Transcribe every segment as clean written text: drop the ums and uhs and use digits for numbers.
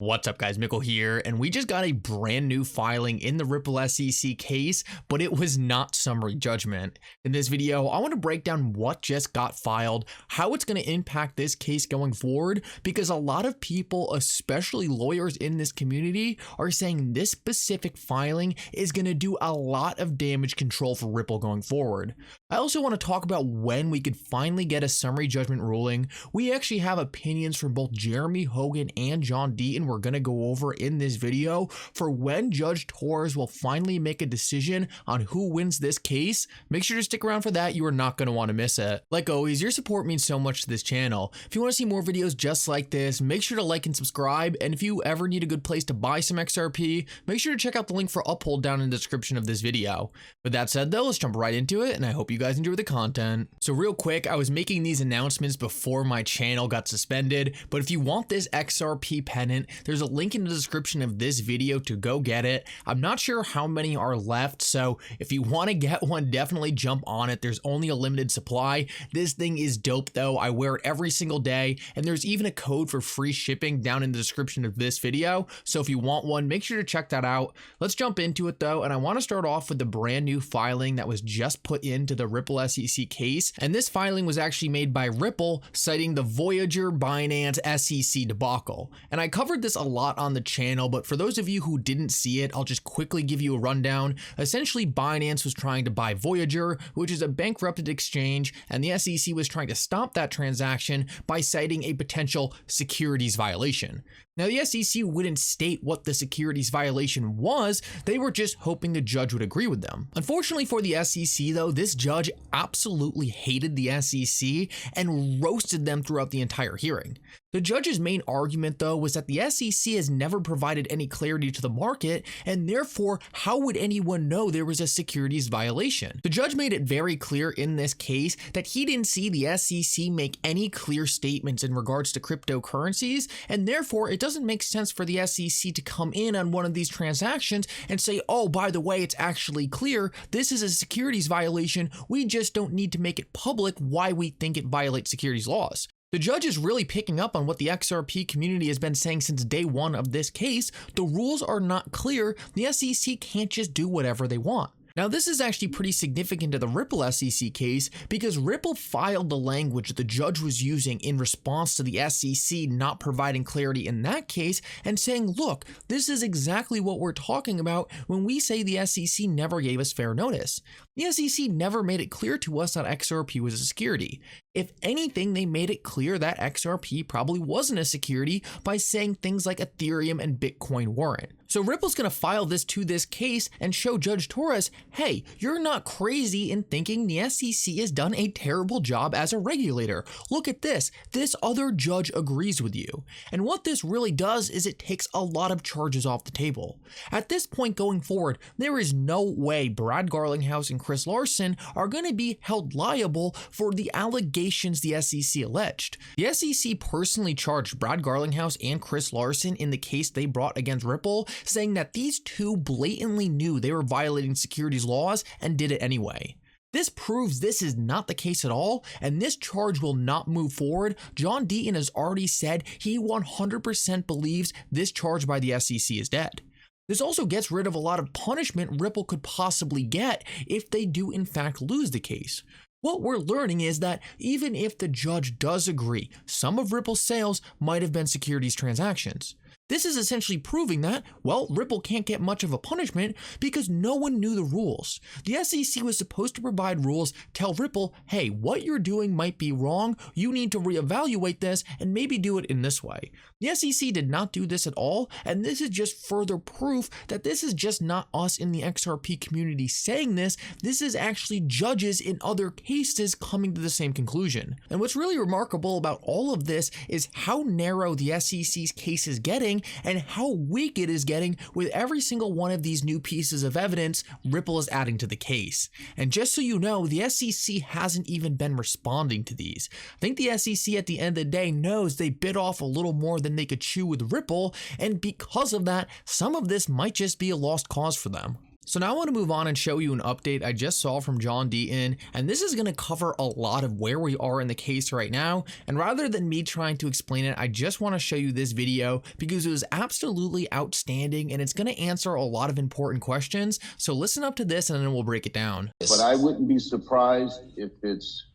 What's up guys, Mickle here, and we just got a brand new filing in the Ripple SEC case, but it was not summary judgment. In this video, I want to break down what just got filed, how it's going to impact this case going forward, because a lot of people, especially lawyers in this community, are saying this specific filing is going to do a lot of damage control for Ripple going forward. I also want to talk about when we could finally get a summary judgment ruling. We actually have opinions from both Jeremy Hogan and John Deaton we're going to go over in this video for when Judge Torres will finally make a decision on who wins this case. Make sure to stick around for that. You are not going to want to miss it. Like always, your support means so much to this channel. If you want to see more videos just like this, make sure to like and subscribe. And if you ever need a good place to buy some XRP, make sure to check out the link for Uphold down in the description of this video. With that said though, let's jump right into it, and I hope you guys enjoy the content. So real quick, I was making these announcements before my channel got suspended, but if you want this XRP pennant, there's a link in the description of this video to go get it. I'm not sure how many are left, so if you want to get one, definitely jump on it. There's only a limited supply. This thing is dope though. I wear it every single day, and there's even a code for free shipping down in the description of this video. So if you want one, make sure to check that out. Let's jump into it though, and I want to start off with the brand new filing that was just put into the Ripple SEC case. And this filing was actually made by Ripple, citing the Voyager Binance SEC debacle. And I covered this a lot on the channel, but for those of you who didn't see it, I'll just quickly give you a rundown. Essentially, Binance was trying to buy Voyager, which is a bankrupted exchange, and the SEC was trying to stop that transaction by citing a potential securities violation. Now, the SEC wouldn't state what the securities violation was. They were just hoping the judge would agree with them. Unfortunately for the SEC though, this judge absolutely hated the SEC and roasted them throughout the entire hearing. The judge's main argument though was that the SEC has never provided any clarity to the market, and therefore how would anyone know there was a securities violation? The judge made it very clear in this case that he didn't see the SEC make any clear statements in regards to cryptocurrencies, and therefore it doesn't make sense for the SEC to come in on one of these transactions and say, oh, by the way, it's actually clear this is a securities violation. We just don't need to make it public why we think it violates securities laws. The judge is really picking up on what the XRP community has been saying since day one of this case. The rules are not clear. The SEC can't just do whatever they want. Now, this is actually pretty significant to the Ripple SEC case because Ripple filed the language the judge was using in response to the SEC not providing clarity in that case and saying, look, this is exactly what we're talking about when we say the SEC never gave us fair notice. The SEC never made it clear to us that XRP was a security. If anything, they made it clear that XRP probably wasn't a security by saying things like Ethereum and Bitcoin weren't. So Ripple's going to file this to this case and show Judge Torres, hey, you're not crazy in thinking the SEC has done a terrible job as a regulator. Look at this. This other judge agrees with you. And what this really does is it takes a lot of charges off the table. At this point going forward, there is no way Brad Garlinghouse and Chris Larson are going to be held liable for the allegations the SEC alleged. The SEC personally charged Brad Garlinghouse and Chris Larson in the case they brought against Ripple, saying that these two blatantly knew they were violating securities laws and did it anyway. This proves this is not the case at all, and this charge will not move forward. John Deaton has already said he 100% believes this charge by the SEC is dead. This also gets rid of a lot of punishment Ripple could possibly get if they do in fact lose the case. What we're learning is that even if the judge does agree, some of Ripple's sales might have been securities transactions. This is essentially proving that, well, Ripple can't get much of a punishment because no one knew the rules. The SEC was supposed to provide rules, tell Ripple, hey, what you're doing might be wrong, you need to reevaluate this and maybe do it in this way. The SEC did not do this at all, and this is just further proof that this is just not us in the XRP community saying this. This is actually judges in other cases coming to the same conclusion. And what's really remarkable about all of this is how narrow the SEC's case is getting and how weak it is getting with every single one of these new pieces of evidence Ripple is adding to the case. And just so you know, the SEC hasn't even been responding to these. I think the SEC at the end of the day knows they bit off a little more than they could chew with Ripple, and because of that, some of this might just be a lost cause for them. So now I want to move on and show you an update I just saw from John Deaton, and this is going to cover a lot of where we are in the case right now. And rather than me trying to explain it, I just want to show you this video because it was absolutely outstanding and it's going to answer a lot of important questions. So listen up to this and then we'll break it down. But I wouldn't be surprised if it's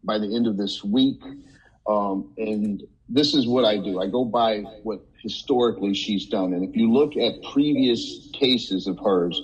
by the end of this week. And this is what I do. I go by what historically she's done. And if you look at previous cases of hers,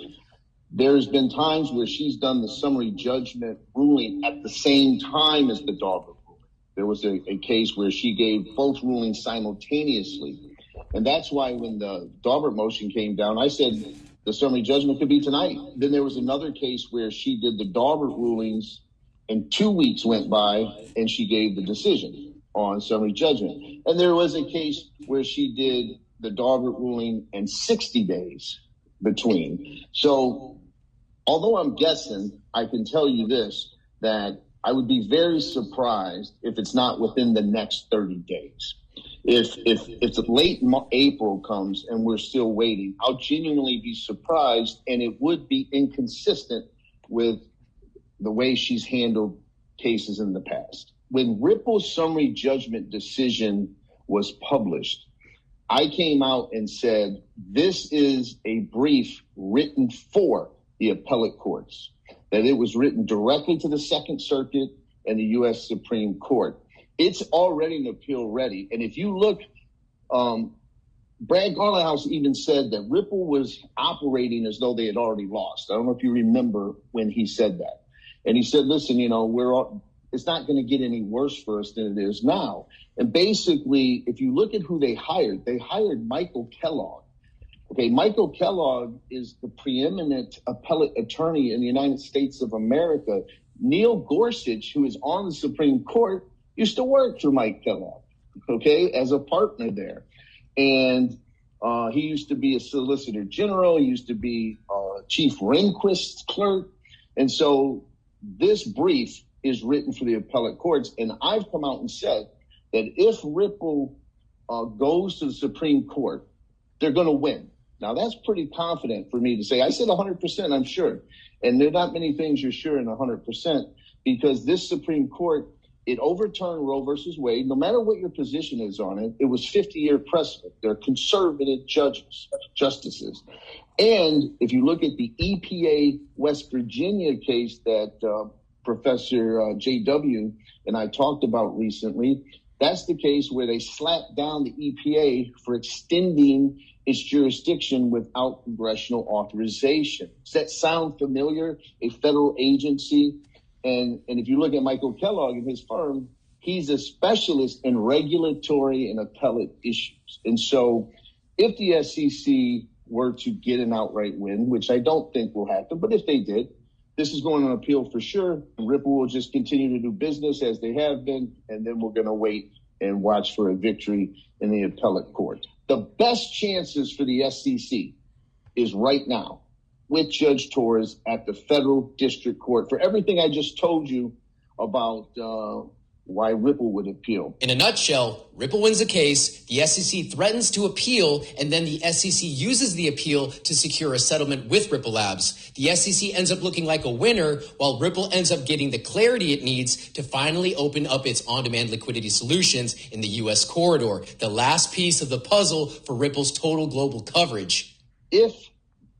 there's been times where she's done the summary judgment ruling at the same time as the Daubert ruling. There was a case where she gave both rulings simultaneously. And that's why when the Daubert motion came down, I said the summary judgment could be tonight. Then there was another case where she did the Daubert rulings and 2 weeks went by and she gave the decision on summary judgment. And there was a case where she did the Daubert ruling and 60 days between. So although I'm guessing, I can tell you this, that I would be very surprised if it's not within the next 30 days. If late April comes and we're still waiting, I'll genuinely be surprised, and it would be inconsistent with the way she's handled cases in the past. When Ripple's summary judgment decision was published, I came out and said, this is a brief written for the appellate courts, that it was written directly to the Second Circuit and the U.S. Supreme Court. It's already an appeal ready. And if you look, Brad Garlinghouse even said that Ripple was operating as though they had already lost. I don't know if you remember when he said that. And he said, listen, it's not going to get any worse for us than it is now. And basically, if you look at who they hired Michael Kellogg. Okay, Michael Kellogg is the preeminent appellate attorney in the United States of America. Neil Gorsuch, who is on the Supreme Court, used to work for Mike Kellogg, okay, as a partner there. And he used to be a solicitor general. He used to be chief Rehnquist's clerk. And so this brief is written for the appellate courts. And I've come out and said that if Ripple goes to the Supreme Court, they're going to win. Now, that's pretty confident for me to say. I said 100%, I'm sure. And there are not many things you're sure in 100%, because this Supreme Court, it overturned Roe versus Wade. No matter what your position is on it, it was 50-year precedent. They're conservative justices. And if you look at the EPA West Virginia case that Professor J.W. and I talked about recently, that's the case where they slapped down the EPA for extending its jurisdiction without congressional authorization. Does that sound familiar? A federal agency. And if you look at Michael Kellogg and his firm, he's a specialist in regulatory and appellate issues. And so if the SEC were to get an outright win, which I don't think will happen, but if they did, this is going on appeal for sure. Ripple will just continue to do business as they have been, and then we're going to wait and watch for a victory in the appellate court. The best chances for the SEC is right now with Judge Torres at the federal district court for everything I just told you about why Ripple would appeal. In a nutshell, Ripple wins a case, the SEC threatens to appeal, and then the SEC uses the appeal to secure a settlement with Ripple Labs. The SEC ends up looking like a winner, while Ripple ends up getting the clarity it needs to finally open up its on-demand liquidity solutions in the U.S. corridor, the last piece of the puzzle for Ripple's total global coverage. If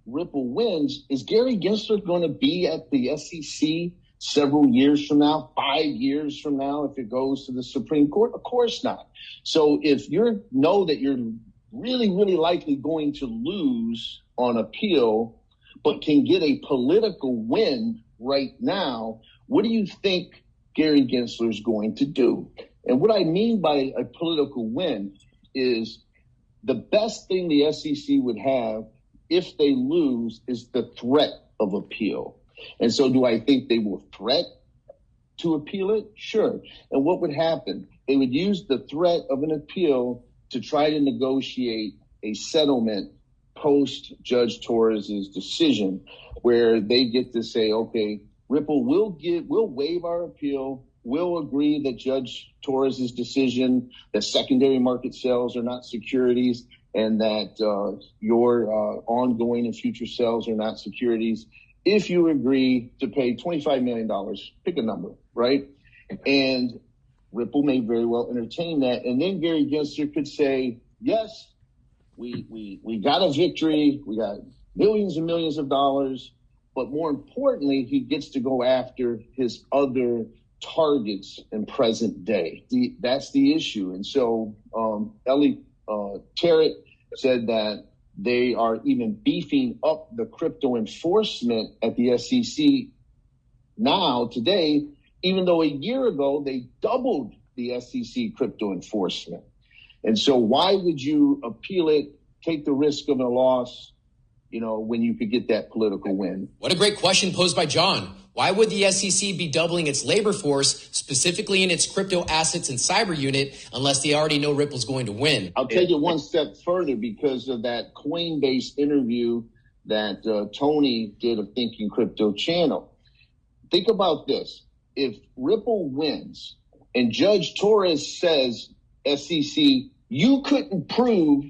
Ripple wins, is Gary Gensler going to be at the SEC several years from now, 5 years from now, if it goes to the Supreme Court? Of course not. So if you know that you're really, really likely going to lose on appeal, but can get a political win right now, what do you think Gary Gensler is going to do? And what I mean by a political win is the best thing the SEC would have if they lose is the threat of appeal. And so do I think they will threat to appeal it? Sure. And what would happen? They would use the threat of an appeal to try to negotiate a settlement post Judge Torres's decision, where they get to say, okay, Ripple will waive our appeal. We'll agree that Judge Torres's decision that secondary market sales are not securities, and that your ongoing and future sales are not securities. If you agree to pay $25 million, pick a number, right? And Ripple may very well entertain that. And then Gary Gensler could say, yes, we got a victory. We got millions and millions of dollars. But more importantly, he gets to go after his other targets in present day. That's the issue. And so Ellie Tarrant said that they are even beefing up the crypto enforcement at the SEC now, today, even though a year ago they doubled the SEC crypto enforcement. And so why would you appeal it, take the risk of a loss, when you could get that political win? What a great question posed by John. Why would the SEC be doubling its labor force, specifically in its crypto assets and cyber unit, unless they already know Ripple's going to win? I'll take it one step further because of that Coinbase interview that Tony did of Thinking Crypto channel. Think about this. If Ripple wins and Judge Torres says, SEC, you couldn't prove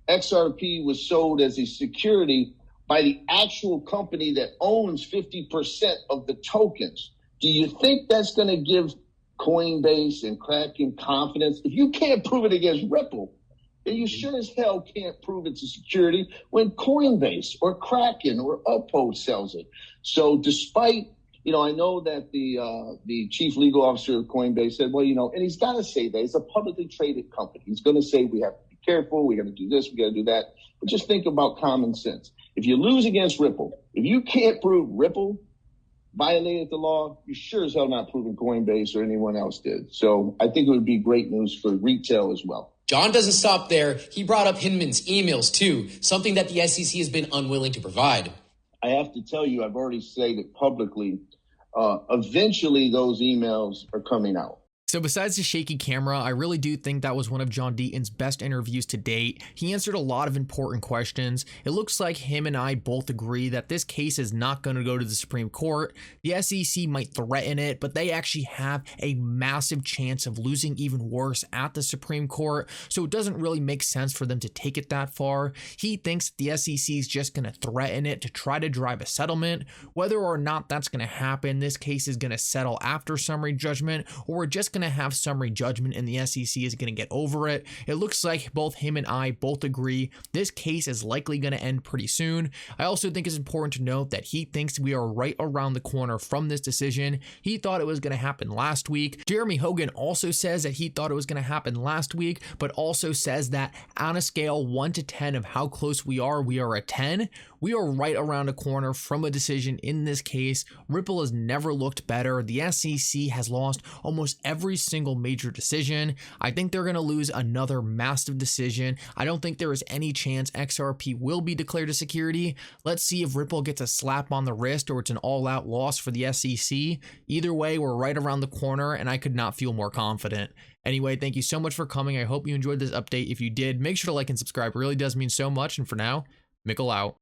XRP was sold as a security by the actual company that owns 50% of the tokens. Do you think that's going to give Coinbase and Kraken confidence? If you can't prove it against Ripple, then you sure as hell can't prove it's a security when Coinbase or Kraken or Uphold sells it. So despite, I know that the chief legal officer of Coinbase said, well, and he's got to say that it's a publicly traded company. He's going to say we have to be careful. We got to do this. We got to do that. But just think about common sense. If you lose against Ripple, if you can't prove Ripple violated the law, you sure as hell not proving Coinbase or anyone else did. So I think it would be great news for retail as well. John doesn't stop there. He brought up Hinman's emails too, something that the SEC has been unwilling to provide. I have to tell you, I've already said it publicly. Eventually those emails are coming out. So besides the shaky camera, I really do think that was one of John Deaton's best interviews to date. He answered a lot of important questions. It looks like him and I both agree that this case is not going to go to the Supreme Court. The SEC might threaten it, but they actually have a massive chance of losing even worse at the Supreme Court, so it doesn't really make sense for them to take it that far. He thinks the SEC is just going to threaten it to try to drive a settlement. Whether or not that's going to happen, this case is going to settle after summary judgment, or we're just going to have summary judgment and the SEC is going to get over it. It looks like both him and I both agree this case is likely going to end pretty soon. I also think it's important to note that he thinks we are right around the corner from this decision. He thought it was going to happen last week. Jeremy Hogan also says that he thought it was going to happen last week, but also says that on a scale 1 to 10 of how close we are a 10. We are right around a corner from a decision in this case. Ripple has never looked better. The SEC has lost almost every single major decision. I think they're going to lose another massive decision. I don't think there is any chance XRP will be declared a security. Let's see if Ripple gets a slap on the wrist or it's an all-out loss for the SEC. Either way, we're right around the corner and I could not feel more confident. Anyway, thank you so much for coming. I hope you enjoyed this update. If you did, make sure to like and subscribe. It really does mean so much. And for now, Mickle out.